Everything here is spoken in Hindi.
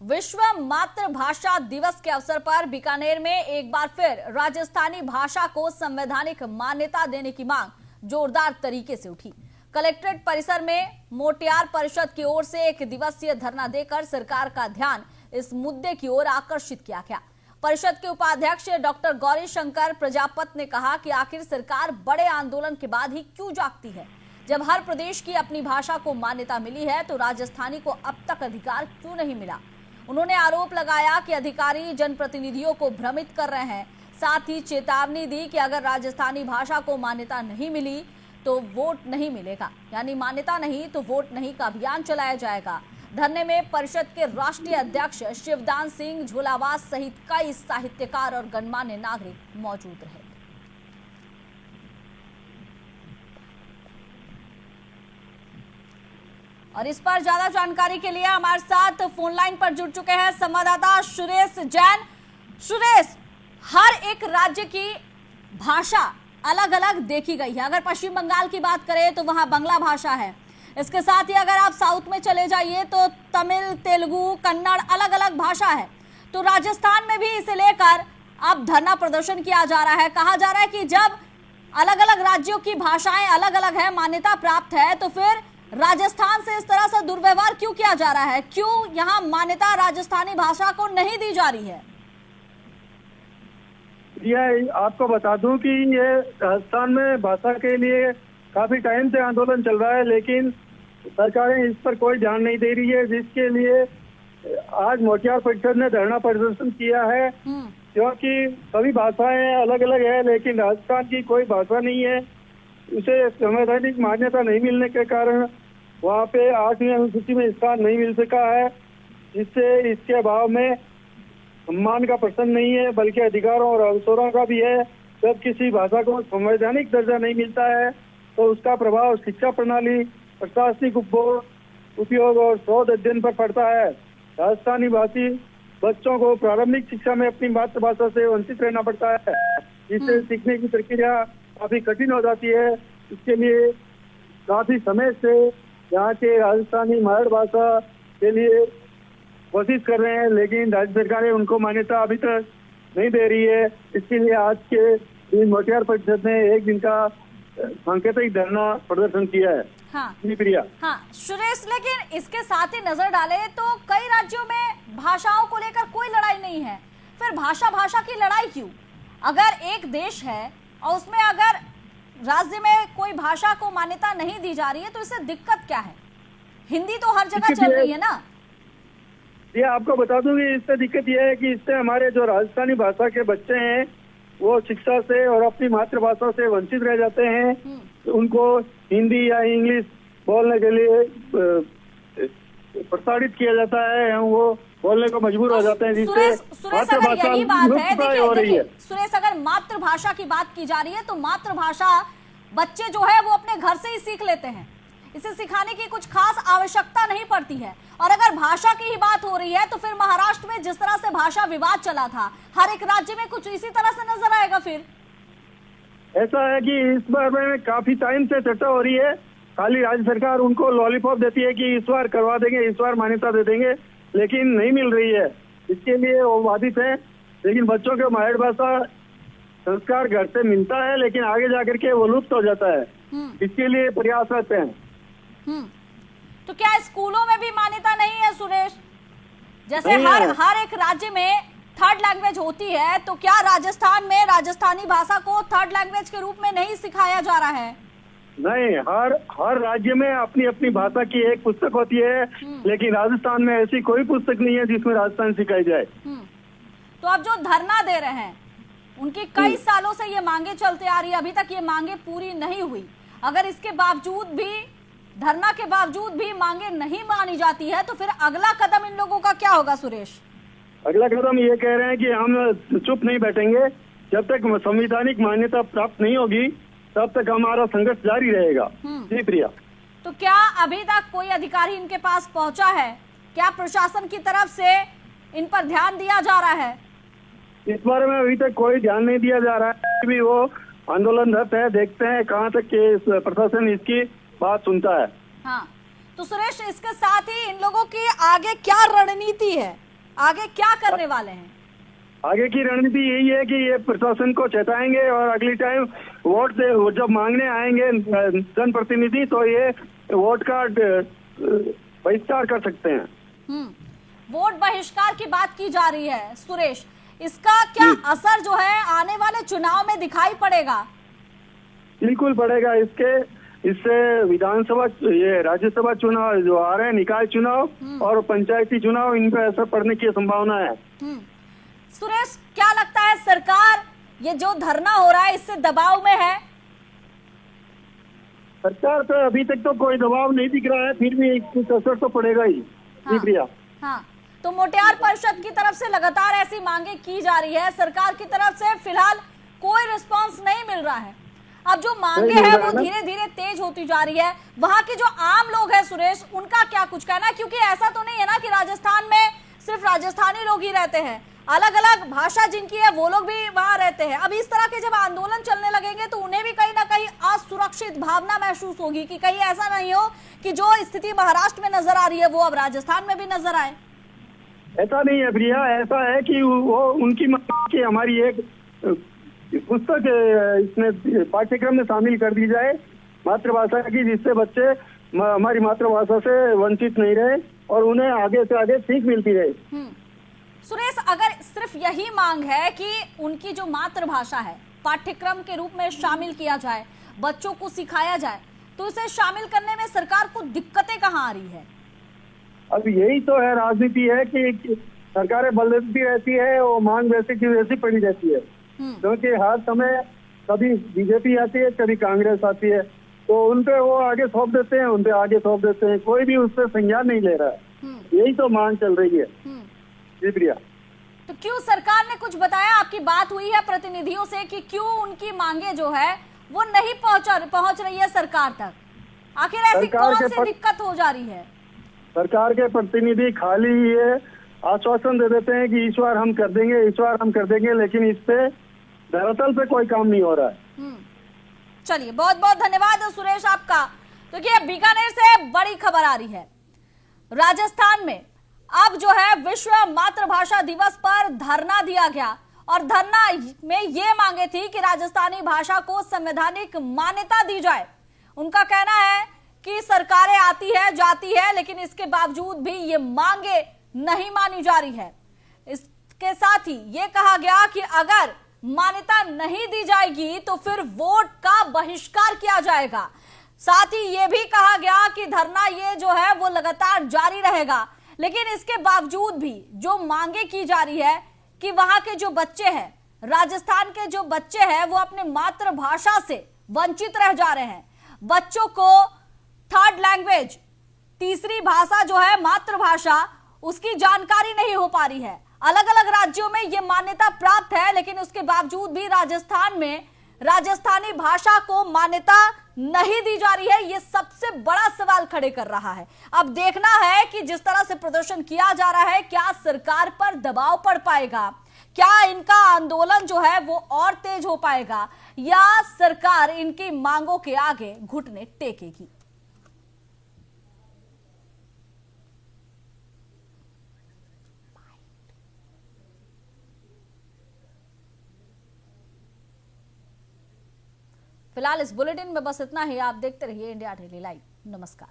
विश्व मातृभाषा दिवस के अवसर पर बीकानेर में एक बार फिर राजस्थानी भाषा को संवैधानिक मान्यता देने की मांग जोरदार तरीके से उठी। कलेक्ट्रेट परिसर में मोटियार परिषद की ओर से एक दिवसीय धरना देकर सरकार का ध्यान इस मुद्दे की ओर आकर्षित किया गया। परिषद के उपाध्यक्ष डॉक्टर गौरी शंकर प्रजापत ने कहा कि आखिर सरकार बड़े आंदोलन के बाद ही क्यों जागती है। जब हर प्रदेश की अपनी भाषा को मान्यता मिली है तो राजस्थानी को अब तक अधिकार क्यों नहीं मिला। उन्होंने आरोप लगाया कि अधिकारी जनप्रतिनिधियों को भ्रमित कर रहे हैं। साथ ही चेतावनी दी कि अगर राजस्थानी भाषा को मान्यता नहीं मिली तो वोट नहीं मिलेगा, यानी मान्यता नहीं तो वोट नहीं का अभियान चलाया जाएगा। धरने में परिषद के राष्ट्रीय अध्यक्ष शिवदान सिंह झोलावास सहित कई साहित्यकार और गणमान्य नागरिक मौजूद रहे। और इस पर ज्यादा जानकारी के लिए हमारे साथ फोन लाइन पर जुड़ चुके हैं संवाददाता सुरेश जैन। सुरेश, हर एक राज्य की भाषा अलग अलग देखी गई है। अगर पश्चिम बंगाल की बात करें तो वहां बांग्ला भाषा है। इसके साथ ही अगर आप साउथ में चले जाइए तो तमिल, तेलुगु, कन्नड़ अलग अलग भाषा है। तो राजस्थान में भी इसे लेकर अब धरना प्रदर्शन किया जा रहा है। कहा जा रहा है कि जब अलग अलग राज्यों की भाषाएं अलग अलग है, मान्यता प्राप्त है, तो फिर राजस्थान से इस तरह से दुर्व्यवहार क्यों किया जा रहा है? क्यों यहाँ मान्यता राजस्थानी भाषा को नहीं दी जा रही है? ये आपको बता दूं कि ये राजस्थान में भाषा के लिए काफी टाइम से आंदोलन चल रहा है, लेकिन सरकारें इस पर कोई ध्यान नहीं दे रही है, जिसके लिए आज मोटियार परिषद ने धरना प्रदर्शन किया है। क्योंकि सभी भाषाएं अलग अलग है, लेकिन राजस्थान की कोई भाषा नहीं है। उसे संवैधानिक मान्यता नहीं मिलने के कारण वहाँ पे 8वीं अनुसूची में स्थान नहीं मिल सका है, जिससे इसके अभाव में सम्मान का प्रश्न नहीं है, बल्कि अधिकारों और अवसरों का भी है। जब किसी भाषा को संवैधानिक दर्जा नहीं मिलता है तो उसका प्रभाव शिक्षा प्रणाली, प्रशासनिक उपयोग और शोध अध्ययन पर पड़ता है। राजस्थानी भाषी बच्चों को प्रारंभिक शिक्षा में अपनी मातृभाषा से वंचित रहना पड़ता है, जिससे सीखने की प्रक्रिया काफी कठिन हो जाती है। इसके लिए काफी समय से यहाँ के राजस्थानी महड़ भाषा के लिए कोशिश कर रहे हैं, लेकिन राज्य सरकारें उनको मान्यता अभी तक नहीं दे रही है। इसके लिए आज के दिन मोटियार परिषद ने एक दिन का सांकेतिक धरना प्रदर्शन किया है। हाँ प्रिया। हाँ सुरेश, लेकिन इसके साथ ही नजर डाले तो कई राज्यों में भाषाओं को लेकर कोई लड़ाई नहीं है। फिर भाषा की लड़ाई क्यों? अगर एक देश है और उसमें अगर राज्य में कोई भाषा को मान्यता नहीं दी जा रही है तो इससे दिक्कत क्या है? हिंदी तो हर जगह चल रही है ना। ये आपको बता दूं कि इससे दिक्कत यह है कि इससे हमारे जो राजस्थानी भाषा के बच्चे हैं वो शिक्षा से और अपनी मातृभाषा से वंचित रह जाते हैं। तो उनको हिंदी या इंग्लिश बोलने के लिए प्रताड़ित किया जाता है, वो बोलने को मजबूर हो जाते हैं, जिससे मातृभाषा हो रही है। सुरेश, अगर मातृभाषा की बात की जा रही है तो मातृभाषा बच्चे जो है वो अपने घर से ही सीख लेते हैं। इसे सिखाने की कुछ खास आवश्यकता नहीं पड़ती है। और अगर भाषा की ही बात हो रही है तो फिर महाराष्ट्र में जिस तरह से भाषा विवाद चला था, हर एक राज्य में कुछ इसी तरह से नजर आएगा। फिर ऐसा है कि इस बार में काफी टाइम से चर्चा हो रही है। खाली राज्य सरकार उनको लॉलीपॉप देती है कि इस बार करवा देंगे, इस बार मान्यता दे देंगे, लेकिन नहीं मिल रही है। इसके लिए वो बाधित है। लेकिन बच्चों के महड़ भाषा संस्कार घर से मिलता है, लेकिन आगे जाकर के वो लुप्त हो जाता है। इसके लिए प्रयास करते हैं। तो क्या स्कूलों में भी मान्यता नहीं है सुरेश? जैसे हर एक राज्य में थर्ड लैंग्वेज होती है, तो क्या राजस्थान में राजस्थानी भाषा को थर्ड लैंग्वेज के रूप में नहीं सिखाया जा रहा है? नहीं, हर राज्य में अपनी अपनी भाषा की एक पुस्तक होती है, लेकिन राजस्थान में ऐसी कोई पुस्तक नहीं है जिसमें राजस्थान सिखाई जाए। तो अब जो धरना दे रहे हैं, उनकी कई सालों से ये मांगे चलते आ रही है, अभी तक ये मांगे पूरी नहीं हुई। अगर इसके बावजूद भी, धरना के बावजूद भी मांगे नहीं मानी जाती है तो फिर अगला कदम इन लोगों का क्या होगा सुरेश? अगला कदम ये कह रहे हैं कि हम चुप नहीं बैठेंगे। जब तक संवैधानिक मान्यता प्राप्त नहीं होगी तब तक हमारा संघर्ष जारी रहेगा। जी प्रिया। तो क्या अभी तक कोई अधिकारी इनके पास पहुंचा है? क्या प्रशासन की तरफ से इन पर ध्यान दिया जा रहा है? इस बारे में अभी तक कोई ध्यान नहीं दिया जा रहा है। अभी वो आंदोलनरत है, देखते हैं कहाँ तक के प्रशासन इसकी बात सुनता है। हाँ, तो सुरेश, इसके साथ ही इन लोगों की आगे क्या रणनीति है? आगे क्या करने वाले हैं? आगे की रणनीति यही है कि ये प्रशासन को चेताएंगे और अगली टाइम वोट जब मांगने आएंगे जनप्रतिनिधि तो ये वोट का बहिष्कार कर सकते हैं। वोट बहिष्कार की बात की जा रही है सुरेश, इसका क्या असर जो है आने वाले चुनाव में दिखाई पड़ेगा? बिल्कुल पड़ेगा। इससे विधानसभा, ये राज्यसभा चुनाव जो आ रहे हैं, निकाय चुनाव और पंचायती चुनाव, इन पर असर पड़ने की संभावना है। सुरेश, क्या लगता है सरकार ये जो धरना हो रहा है इससे दबाव में है? सरकार पे अभी तक तो कोई दबाव नहीं दिख रहा है, फिर भी कुछ असर तो पड़ेगा ही। हाँ, प्रिया। हाँ, तो मोटियार परिषद की तरफ से लगातार ऐसी मांगे की जा रही है, सरकार की तरफ से फिलहाल कोई रिस्पांस नहीं मिल रहा है। अब जो मांगे हैं वो धीरे धीरे तेज होती जा रही है। वहां के जो आम लोग हैं सुरेश, उनका क्या कुछ कहना है? क्योंकि ऐसा तो नहीं है ना कि राजस्थान में सिर्फ राजस्थानी लोग ही रहते हैं, अलग अलग भाषा जिनकी है वो लोग भी वहां रहते हैं। अब इस तरह के जब आंदोलन चलने लगेंगे तो उन्हें भी कहीं ना कहीं असुरक्षित भावना महसूस होगी कि कहीं ऐसा नहीं हो कि जो स्थिति महाराष्ट्र में नजर आ रही है वो अब राजस्थान में भी नजर आए। ऐसा नहीं है प्रिया, ऐसा है कि वो उनकी कि हमारी एक पुस्तक इसमें पाठ्यक्रम में शामिल कर दी जाए मातृभाषा की, जिससे बच्चे हमारी मातृभाषा से वंचित नहीं रहे और उन्हें आगे से आगे सीख मिलती रहे। सुरेश, अगर सिर्फ यही मांग है कि उनकी जो मातृभाषा है पाठ्यक्रम के रूप में शामिल किया जाए, बच्चों को सिखाया जाए, तो इसे शामिल करने में सरकार को दिक्कतें कहाँ आ रही है? अब यही तो है, राजनीति है कि सरकारें बदलती रहती है और मांग वैसे की वैसी पड़ी रहती है, क्योंकि हर समय कभी बीजेपी आती है, कभी कांग्रेस आती है, तो उनपे वो आगे सौंप देते हैं, उनपे आगे सौंप देते हैं, कोई भी उस पर संज्ञान नहीं ले रहा है। यही तो मांग चल रही है। जी प्रिया। तो क्यों सरकार ने कुछ बताया? आपकी बात हुई है प्रतिनिधियों से कि क्यों उनकी मांगे जो है वो नहीं पहुंच रही है सरकार तक? आखिर ऐसी कौन सी दिक्कत हो जा रही है? सरकार के प्रतिनिधि खाली ये आश्वासन दे देते हैं कि इस बार हम कर देंगे, इस बार हम कर देंगे, लेकिन इस पे दरअसल पे कोई काम नहीं हो रहा है। चलिए, बहुत बहुत धन्यवाद सुरेश आपका। तो ये बीकानेर से बड़ी खबर आ रही है, राजस्थान में अब जो है विश्व मातृभाषा दिवस पर धरना दिया गया और धरना में ये मांगे थी कि राजस्थानी भाषा को संवैधानिक मान्यता दी जाए। उनका कहना है कि सरकारें आती है जाती है, लेकिन इसके बावजूद भी ये मांगे नहीं मानी जा रही है। इसके साथ ही ये कहा गया कि अगर मान्यता नहीं दी जाएगी तो फिर वोट का बहिष्कार किया जाएगा। साथ ही ये भी कहा गया कि धरना ये जो है वो लगातार जारी रहेगा, लेकिन इसके बावजूद भी जो मांगे की जा रही है कि वहां के जो बच्चे हैं, राजस्थान के जो बच्चे हैं, वो अपने मातृभाषा से वंचित रह जा रहे हैं। बच्चों को थर्ड लैंग्वेज, तीसरी भाषा जो है मातृभाषा, उसकी जानकारी नहीं हो पा रही है। अलग अलग राज्यों में ये मान्यता प्राप्त है, लेकिन उसके बावजूद भी राजस्थान में राजस्थानी भाषा को मान्यता नहीं दी जा रही है। ये सबसे बड़ा सवाल खड़े कर रहा है। अब देखना है कि जिस तरह से प्रदर्शन किया जा रहा है, क्या सरकार पर दबाव पड़ पाएगा, क्या इनका आंदोलन जो है वो और तेज हो पाएगा, या सरकार इनकी मांगों के आगे घुटने टेकेगी। फिलहाल इस बुलेटिन में बस इतना ही। आप देखते रहिए इंडिया डेली लाइव। नमस्कार।